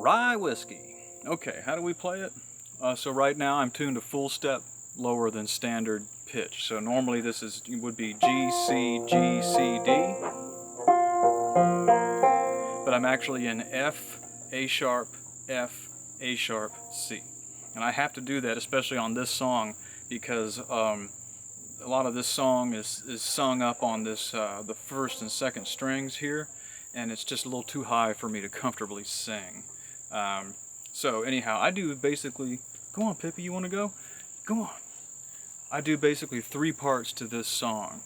Rye Whiskey. Okay, how do we play it? So right now I'm tuned a full step lower than standard pitch. So normally this would be gCGCD, but I'm actually in F, A sharp, F, A sharp, C. And I have to do that, especially on this song, because a lot of this song is sung up on this the first and second strings here, and it's just a little too high for me to comfortably sing. So anyhow, I do basically, go on Pippi, you want to go? Go on. I do basically 3 parts to this song.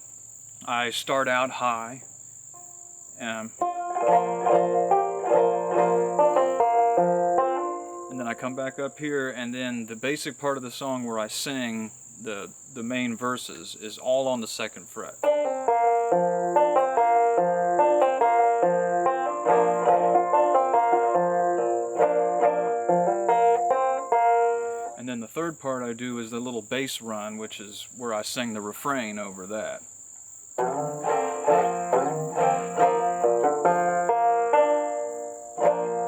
I start out high, and then I come back up here, and then the basic part of the song where I sing the main verses is all on the 2nd fret. And then the 3rd part I do is the little bass run, which is where I sing the refrain over that.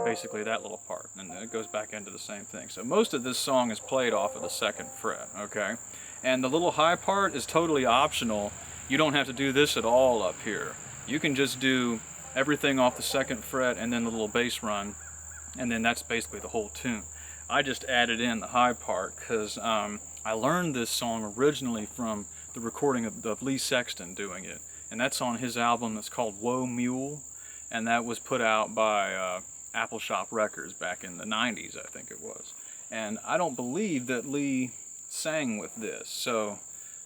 Basically that little part, and then it goes back into the same thing. So most of this song is played off of the 2nd fret, okay? And the little high part is totally optional. You don't have to do this at all up here. You can just do everything off the 2nd fret and then the little bass run, and then that's basically the whole tune. I just added in the high part because I learned this song originally from the recording of Lee Sexton doing it, and that's on his album that's called Whoa Mule, and that was put out by Apple Shop Records back in the 90s, I think it was. And I don't believe that Lee sang with this, so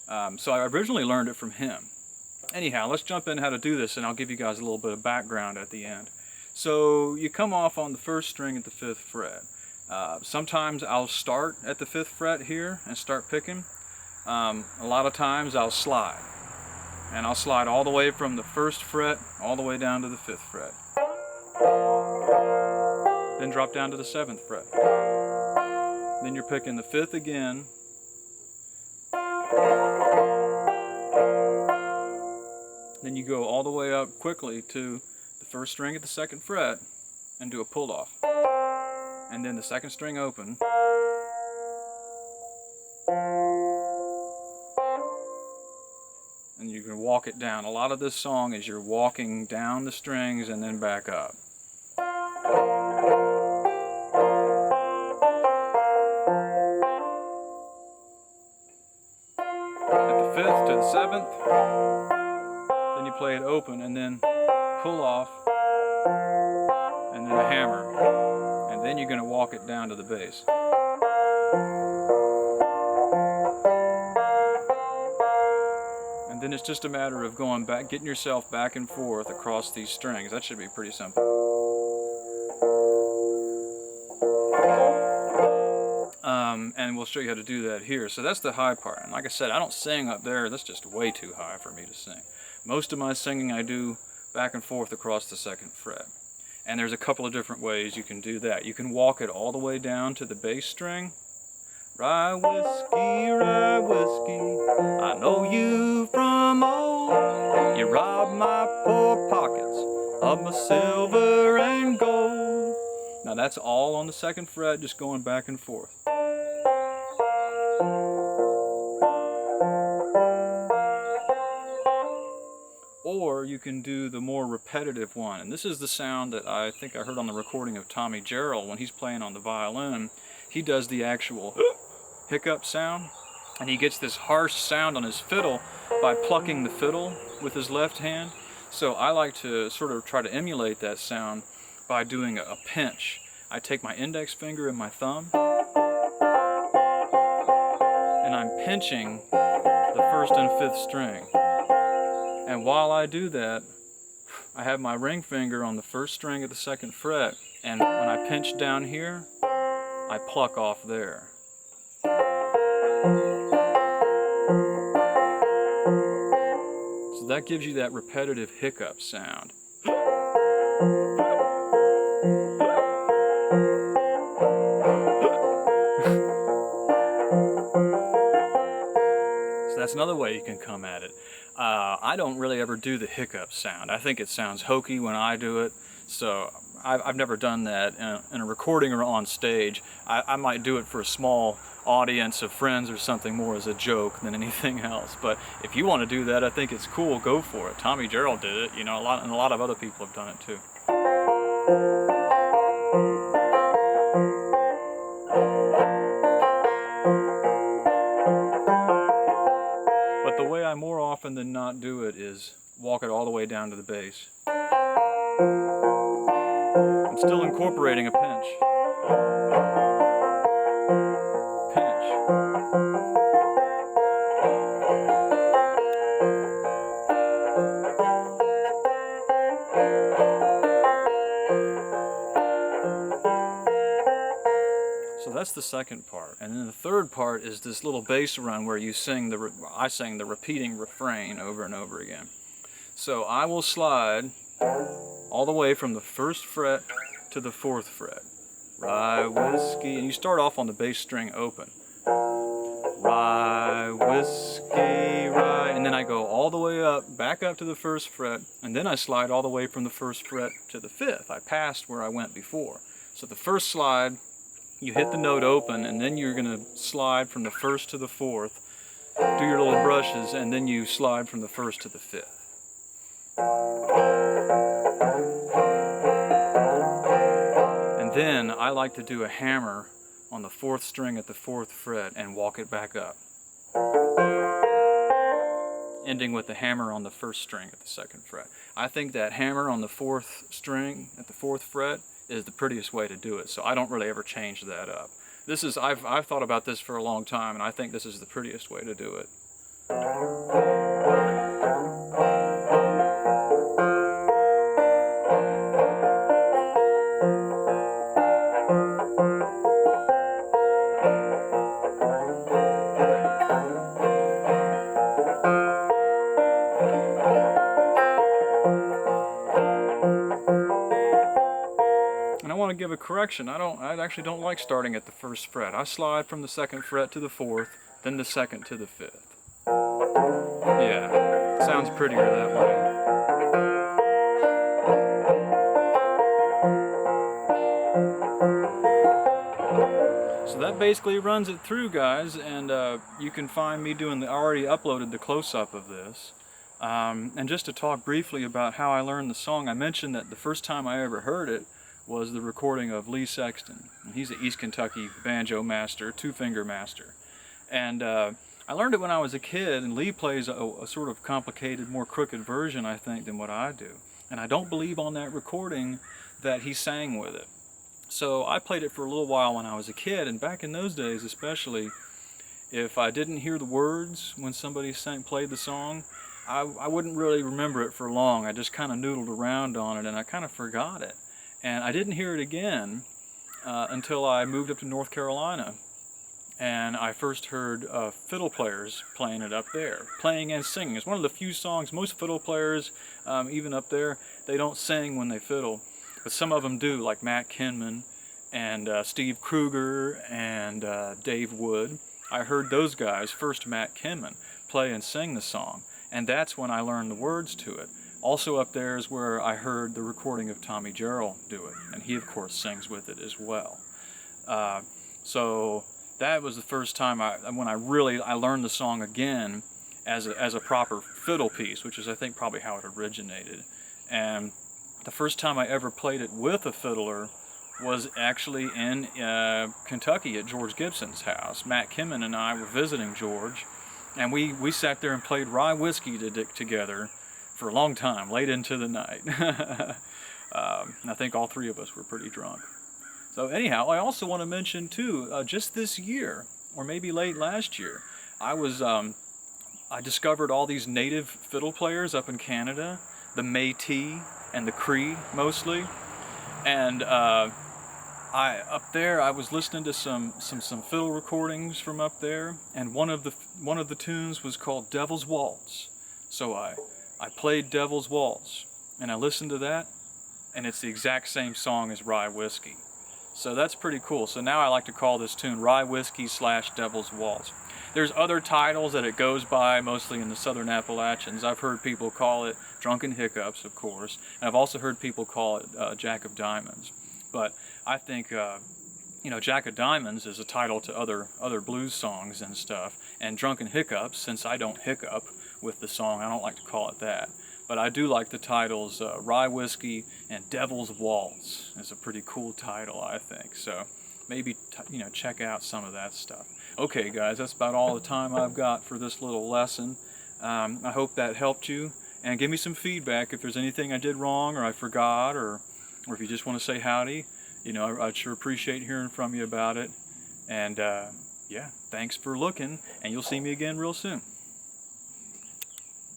I originally learned it from him. Anyhow, let's jump in how to do this, and I'll give you guys a little bit of background at the end. So you come off on the 1st string at the 5th fret. Sometimes I'll start at the 5th fret here and start picking. A lot of times I'll slide, and I'll slide all the way from the 1st fret all the way down to the 5th fret. Then drop down to the 7th fret. Then you're picking the 5th again. Then you go all the way up quickly to the 1st string at the 2nd fret and do a pull off. And then the 2nd string open. And you can walk it down. A lot of this song is you're walking down the strings and then back up. At the 5th to the 7th, then you play it open and then pull off and then a hammer. And then you're going to walk it down to the bass. And then it's just a matter of going back, getting yourself back and forth across these strings. That should be pretty simple. And we'll show you how to do that here. So that's the high part. And like I said, I don't sing up there. That's just way too high for me to sing. Most of my singing I do back and forth across the 2nd fret. And there's a couple of different ways you can do that. You can walk it all the way down to the bass string. Rye whiskey, I know you from old. You robbed my poor pockets of my silver and gold. Now that's all on the 2nd fret, just going back and forth. Or you can do the more repetitive one, and this is the sound that I think I heard on the recording of Tommy Jarrell when he's playing on the violin. He does the actual hiccup sound, and he gets this harsh sound on his fiddle by plucking the fiddle with his left hand. So I like to sort of try to emulate that sound by doing a pinch. I take my index finger and my thumb, and I'm pinching the 1st and 5th string. And while I do that, I have my ring finger on the 1st string of the 2nd fret, and when I pinch down here, I pluck off there. So that gives you that repetitive hiccup sound. So that's another way you can come at it. I don't really ever do the hiccup sound. I think it sounds hokey when I do it, So I've never done that in a recording or on stage. I might do it for a small audience of friends or something, more as a joke than anything else. But if you want to do that, I think it's cool. Go for it. Tommy Gerald did it, you know, and a lot of other people have done it too. But the way I more often than not do it is walk it all the way down to the bass. I'm still incorporating a pinch. So that's the second part, and then the third part is this little bass run where you sing I sing the repeating refrain over and over again. So I will slide all the way from the 1st fret to the 4th fret. Rye whiskey, and you start off on the bass string open. Rye whiskey, rye, and then I go all the way up, back up to the 1st fret, and then I slide all the way from the 1st fret to the 5th. I passed where I went before. So the first slide, you hit the note open, and then you're going to slide from the 1st to the 4th, do your little brushes, and then you slide from the 1st to the 5th. And then I like to do a hammer on the 4th string at the 4th fret and walk it back up, ending with the hammer on the 1st string at the 2nd fret. I think that hammer on the 4th string at the 4th fret is the prettiest way to do it, so I don't really ever change that up. I've thought about this for a long time, and I think this is the prettiest way to do it. Give a correction. I actually don't like starting at the 1st fret. I slide from the 2nd fret to the 4th, then the 2nd to the 5th. Yeah, sounds prettier that way. So that basically runs it through, guys, and you can find me doing I already uploaded the close-up of this. And just to talk briefly about how I learned the song, I mentioned that the first time I ever heard it was the recording of Lee Sexton. He's an East Kentucky banjo master, two-finger master. And I learned it when I was a kid, and Lee plays a sort of complicated, more crooked version, I think, than what I do. And I don't believe on that recording that he sang with it. So I played it for a little while when I was a kid, and back in those days especially, if I didn't hear the words when somebody played the song, I wouldn't really remember it for long. I just kind of noodled around on it, and I kind of forgot it. And I didn't hear it again until I moved up to North Carolina, and I first heard fiddle players playing it up there, playing and singing. It's one of the few songs, most fiddle players, even up there, they don't sing when they fiddle, but some of them do, like Matt Kinman and Steve Kruger and Dave Wood. I heard those guys, first Matt Kinman, play and sing the song, and that's when I learned the words to it. Also up there is where I heard the recording of Tommy Gerald do it, and he of course sings with it as well. So that was the first time when I learned the song again as a proper fiddle piece, which is I think probably how it originated. And the first time I ever played it with a fiddler was actually in Kentucky at George Gibson's house. Matt Kinman and I were visiting George, and we sat there and played Rye Whiskey together for a long time, late into the night. I think all three of us were pretty drunk. So anyhow, I also want to mention too, just this year, or maybe late last year, I discovered all these native fiddle players up in Canada, the Métis and the Cree mostly, and up there I was listening to some fiddle recordings from up there, and one of the tunes was called Devil's Waltz. So I played Devil's Waltz, and I listened to that, and it's the exact same song as Rye Whiskey. So that's pretty cool. So now I like to call this tune Rye Whiskey / Devil's Waltz. There's other titles that it goes by, mostly in the Southern Appalachians. I've heard people call it Drunken Hiccups, of course, and I've also heard people call it Jack of Diamonds. But I think, you know, Jack of Diamonds is a title to other blues songs and stuff, and Drunken Hiccups, since I don't hiccup with the song, I don't like to call it that. But I do like the titles Rye Whiskey and Devil's Waltz. It's a pretty cool title, I think. So maybe, you know, check out some of that stuff. Okay, guys, that's about all the time I've got for this little lesson. I hope that helped you. And give me some feedback if there's anything I did wrong or I forgot, or if you just want to say howdy. You know, I'd sure appreciate hearing from you about it. And yeah, thanks for looking, and you'll see me again real soon.